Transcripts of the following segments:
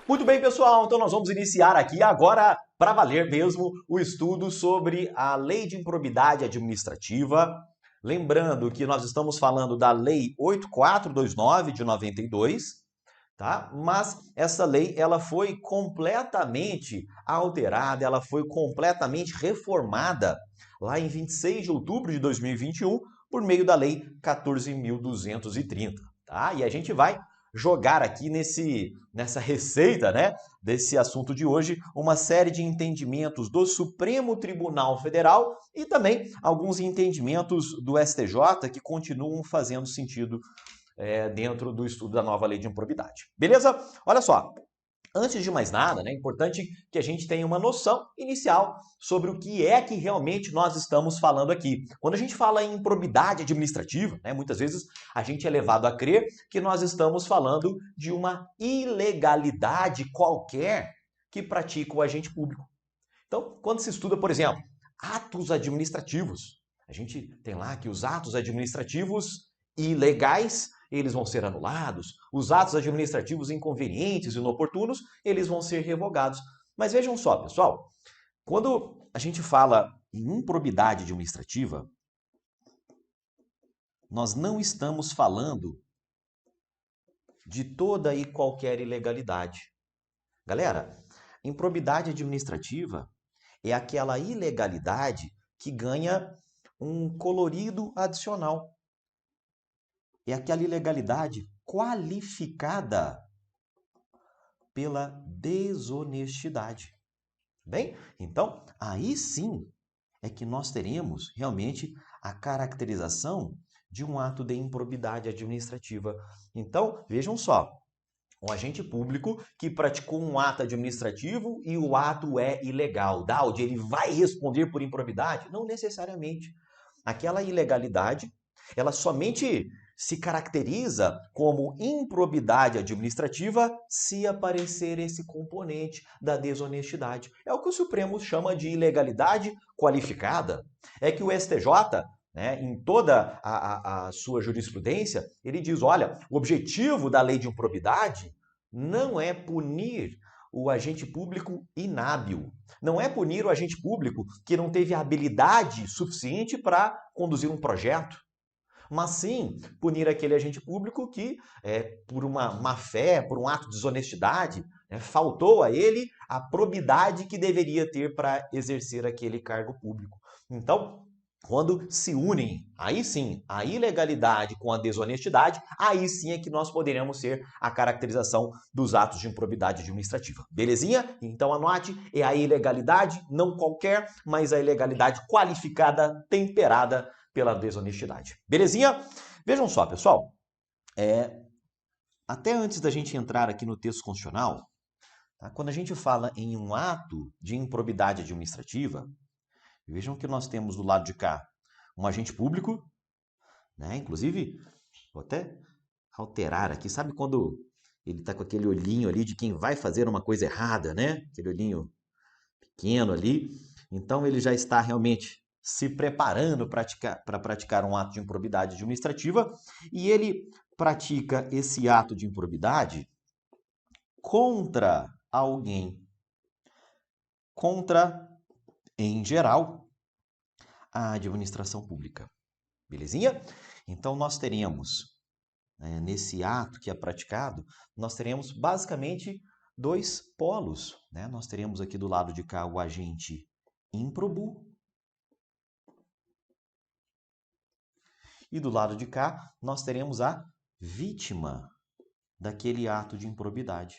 Muito bem, pessoal, então nós vamos iniciar aqui agora, para valer mesmo, o estudo sobre a Lei de Improbidade Administrativa. Lembrando que nós estamos falando da Lei 8429 de 92, tá? Mas essa lei ela foi completamente alterada, ela foi completamente reformada lá em 26 de outubro de 2021 por meio da Lei 14.230, tá? E a gente vai jogar aqui nessa receita, né, desse assunto de hoje, uma série de entendimentos do Supremo Tribunal Federal e também alguns entendimentos do STJ que continuam fazendo sentido dentro do estudo da nova lei de improbidade. Beleza? Olha só. Antes de mais nada, né, é importante que a gente tenha uma noção inicial sobre o que é que realmente nós estamos falando aqui. Quando a gente fala em improbidade administrativa, né, muitas vezes a gente é levado a crer que nós estamos falando de uma ilegalidade qualquer que pratica o agente público. Então, quando se estuda, por exemplo, atos administrativos, a gente tem lá que os atos administrativos ilegais, eles vão ser anulados, os atos administrativos inconvenientes e inoportunos, eles vão ser revogados. Mas vejam só, pessoal, quando a gente fala em improbidade administrativa, nós não estamos falando de toda e qualquer ilegalidade. Galera, improbidade administrativa é aquela ilegalidade que ganha um colorido adicional. É aquela ilegalidade qualificada pela desonestidade. Bem, então, aí sim é que nós teremos realmente a caracterização de um ato de improbidade administrativa. Então, vejam só, um agente público que praticou um ato administrativo e o ato é ilegal. Daudi, ele vai responder por improbidade? Não necessariamente. Aquela ilegalidade, ela somente se caracteriza como improbidade administrativa se aparecer esse componente da desonestidade. É o que o Supremo chama de ilegalidade qualificada. É que o STJ, né, em toda a sua jurisprudência, ele diz, olha, o objetivo da lei de improbidade não é punir o agente público inábil. Não é punir o agente público que não teve habilidade suficiente para conduzir um projeto, mas sim punir aquele agente público que, por uma má fé, por um ato de desonestidade, faltou a ele a probidade que deveria ter para exercer aquele cargo público. Então, quando se unem, aí sim, a ilegalidade com a desonestidade, aí sim é que nós poderemos ter a caracterização dos atos de improbidade administrativa. Belezinha? Então anote, é a ilegalidade, não qualquer, mas a ilegalidade qualificada, temperada pela desonestidade. Belezinha? Vejam só, pessoal, até antes da gente entrar aqui no texto constitucional, tá? Quando a gente fala em um ato de improbidade administrativa, vejam que nós temos do lado de cá um agente público, né? Inclusive, vou até alterar aqui, sabe quando ele está com aquele olhinho ali de quem vai fazer uma coisa errada, né? Aquele olhinho pequeno ali. Então ele já está realmente se preparando para praticar um ato de improbidade administrativa e ele pratica esse ato de improbidade contra alguém, contra, em geral, a administração pública. Belezinha? Então nós teremos, nesse ato que é praticado, nós teremos basicamente dois polos, né? Nós teremos aqui do lado de cá o agente ímprobo e do lado de cá nós teremos a vítima daquele ato de improbidade.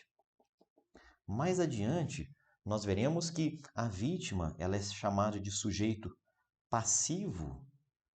Mais adiante, nós veremos que a vítima ela é chamada de sujeito passivo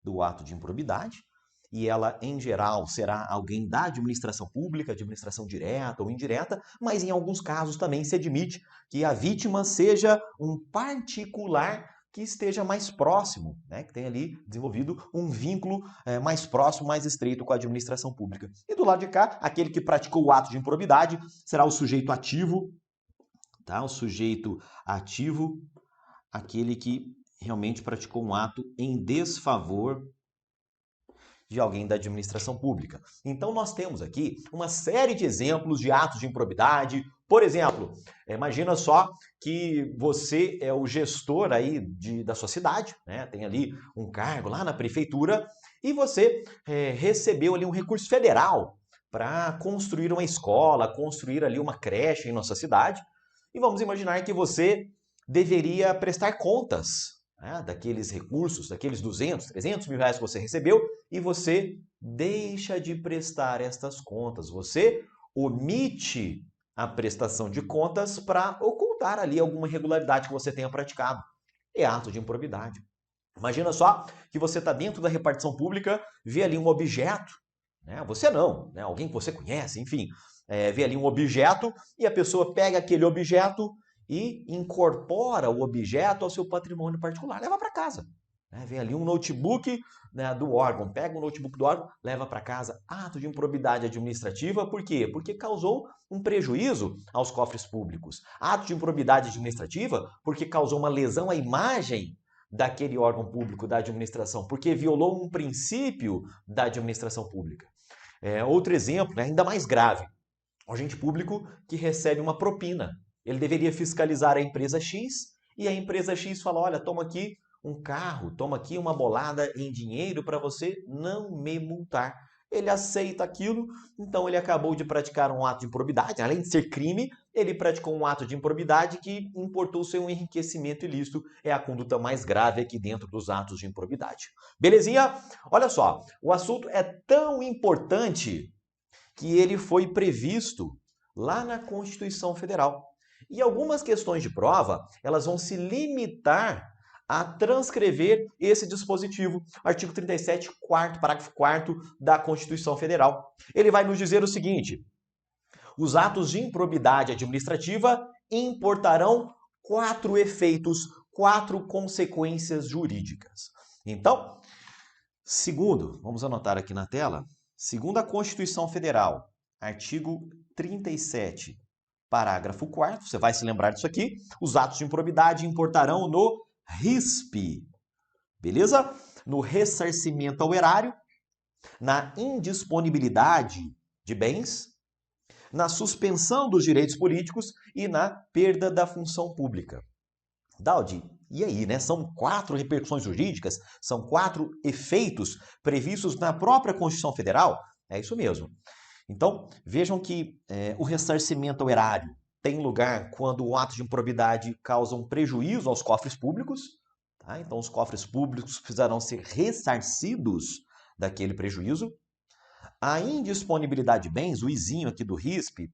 do ato de improbidade e ela, em geral, será alguém da administração pública, administração direta ou indireta, mas em alguns casos também se admite que a vítima seja um particular que esteja mais próximo, né, que tenha ali desenvolvido um vínculo mais próximo, mais estreito com a administração pública. E do lado de cá, aquele que praticou o ato de improbidade será o sujeito ativo, tá? O sujeito ativo, aquele que realmente praticou um ato em desfavor de alguém da administração pública. Então nós temos aqui uma série de exemplos de atos de improbidade Por exemplo, imagina só que você é o gestor aí da sua cidade, né? Tem ali um cargo lá na prefeitura e você recebeu ali um recurso federal para construir uma escola, construir ali uma creche em nossa cidade. E vamos imaginar que você deveria prestar contas, né, daqueles recursos, daqueles 200, 300 mil reais que você recebeu e você deixa de prestar estas contas. Você omite a prestação de contas para ocultar ali alguma irregularidade que você tenha praticado. É ato de improbidade. Imagina só que você está dentro da repartição pública, vê ali um objeto, né? Você não, né? Alguém que você conhece, enfim, vê ali um objeto e a pessoa pega aquele objeto e incorpora o objeto ao seu patrimônio particular, leva para casa. Né? Vem ali um notebook, né, do órgão, pega o notebook do órgão, leva para casa. Ato de improbidade administrativa, por quê? Porque causou um prejuízo aos cofres públicos. Ato de improbidade administrativa porque causou uma lesão à imagem daquele órgão público, da administração, porque violou um princípio da administração pública. Outro exemplo, né, ainda mais grave, um agente público que recebe uma propina. Ele deveria fiscalizar a empresa X e a empresa X fala, olha, toma aqui um carro, toma aqui uma bolada em dinheiro para você não me multar. Ele aceita aquilo, então ele acabou de praticar um ato de improbidade, além de ser crime, ele praticou um ato de improbidade que importou seu enriquecimento ilícito, é a conduta mais grave aqui dentro dos atos de improbidade. Belezinha? Olha só, o assunto é tão importante que ele foi previsto lá na Constituição Federal. E algumas questões de prova, elas vão se limitar a transcrever esse dispositivo, artigo 37, parágrafo 4º da Constituição Federal. Ele vai nos dizer o seguinte: os atos de improbidade administrativa importarão 4 efeitos, 4 consequências jurídicas. Então, segundo, vamos anotar aqui na tela, segundo a Constituição Federal, artigo 37, parágrafo 4º, você vai se lembrar disso aqui, os atos de improbidade importarão no RISP, beleza? No ressarcimento ao erário, na indisponibilidade de bens, na suspensão dos direitos políticos e na perda da função pública. Daldi, e aí, né? São 4 repercussões jurídicas, são 4 efeitos previstos na própria Constituição Federal? É isso mesmo. Então, vejam que o ressarcimento ao erário tem lugar quando o ato de improbidade causa um prejuízo aos cofres públicos. Tá? Então, os cofres públicos precisarão ser ressarcidos daquele prejuízo. A indisponibilidade de bens, o izinho aqui do RISP,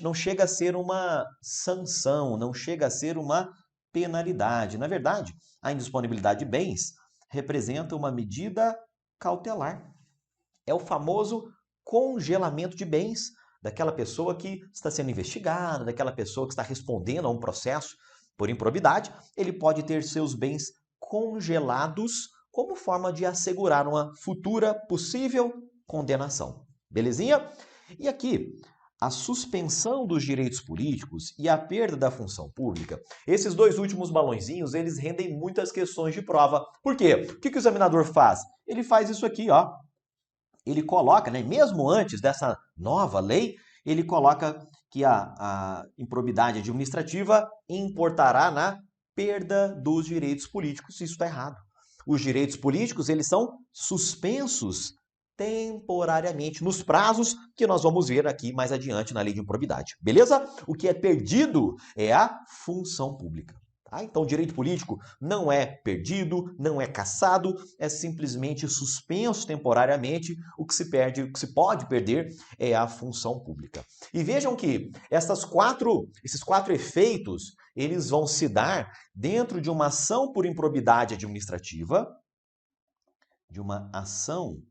não chega a ser uma sanção, não chega a ser uma penalidade. Na verdade, a indisponibilidade de bens representa uma medida cautelar. É o famoso congelamento de bens daquela pessoa que está sendo investigada, daquela pessoa que está respondendo a um processo por improbidade. Ele pode ter seus bens congelados como forma de assegurar uma futura possível condenação. Belezinha? E aqui, a suspensão dos direitos políticos e a perda da função pública, esses 2 últimos balõezinhos, eles rendem muitas questões de prova. Por quê? O que o examinador faz? Ele faz isso aqui, ó. Ele coloca, né, mesmo antes dessa nova lei, ele coloca que a improbidade administrativa importará na perda dos direitos políticos. Isso está errado. Os direitos políticos, eles são suspensos temporariamente, nos prazos que nós vamos ver aqui mais adiante na lei de improbidade. Beleza? O que é perdido é a função pública. Tá? Então, o direito político não é perdido, não é cassado, é simplesmente suspenso temporariamente. O que se perde, o que se pode perder é a função pública. E vejam que esses 4 efeitos, eles vão se dar dentro de uma ação por improbidade administrativa, de uma ação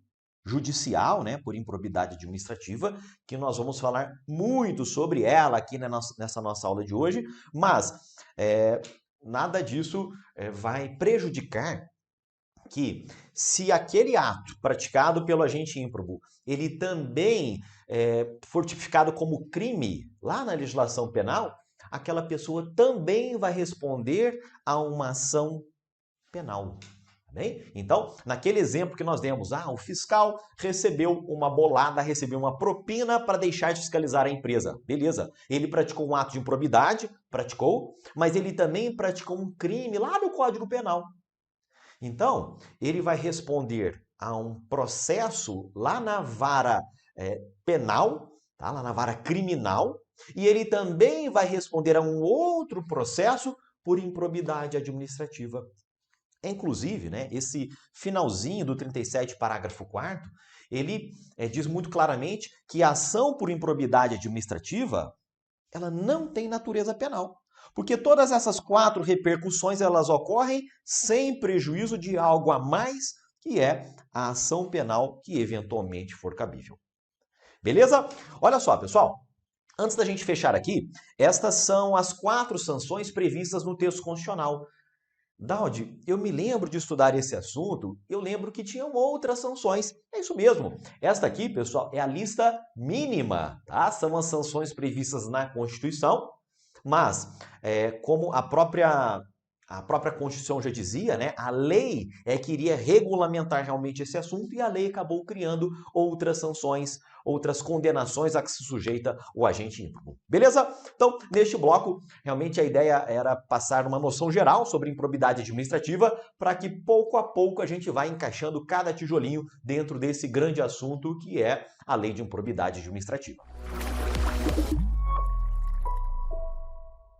judicial, né, por improbidade administrativa, que nós vamos falar muito sobre ela aqui nessa nossa aula de hoje, mas nada disso vai prejudicar que, se aquele ato praticado pelo agente ímprobo, ele também for tipificado como crime lá na legislação penal, aquela pessoa também vai responder a uma ação penal. Bem? Então, naquele exemplo que nós demos, o fiscal recebeu uma bolada, recebeu uma propina para deixar de fiscalizar a empresa. Beleza, ele praticou um ato de improbidade, praticou, mas ele também praticou um crime lá no Código Penal. Então, ele vai responder a um processo lá na vara penal, tá? Lá na vara criminal, e ele também vai responder a um outro processo por improbidade administrativa. Inclusive, né, esse finalzinho do 37, parágrafo 4º, ele diz muito claramente que a ação por improbidade administrativa, ela não tem natureza penal. Porque todas essas 4 repercussões, elas ocorrem sem prejuízo de algo a mais, que é a ação penal que eventualmente for cabível. Beleza? Olha só, pessoal. Antes da gente fechar aqui, estas são as 4 sanções previstas no texto constitucional. Daudi, eu me lembro de estudar esse assunto, eu lembro que tinham outras sanções. É isso mesmo. Esta aqui, pessoal, é a lista mínima, tá? São as sanções previstas na Constituição, mas como a própria Constituição já dizia, né, a lei que iria regulamentar realmente esse assunto e a lei acabou criando outras sanções, outras condenações a que se sujeita o agente ímprobo. Beleza? Então, neste bloco, realmente a ideia era passar uma noção geral sobre improbidade administrativa para que pouco a pouco a gente vá encaixando cada tijolinho dentro desse grande assunto que é a lei de improbidade administrativa.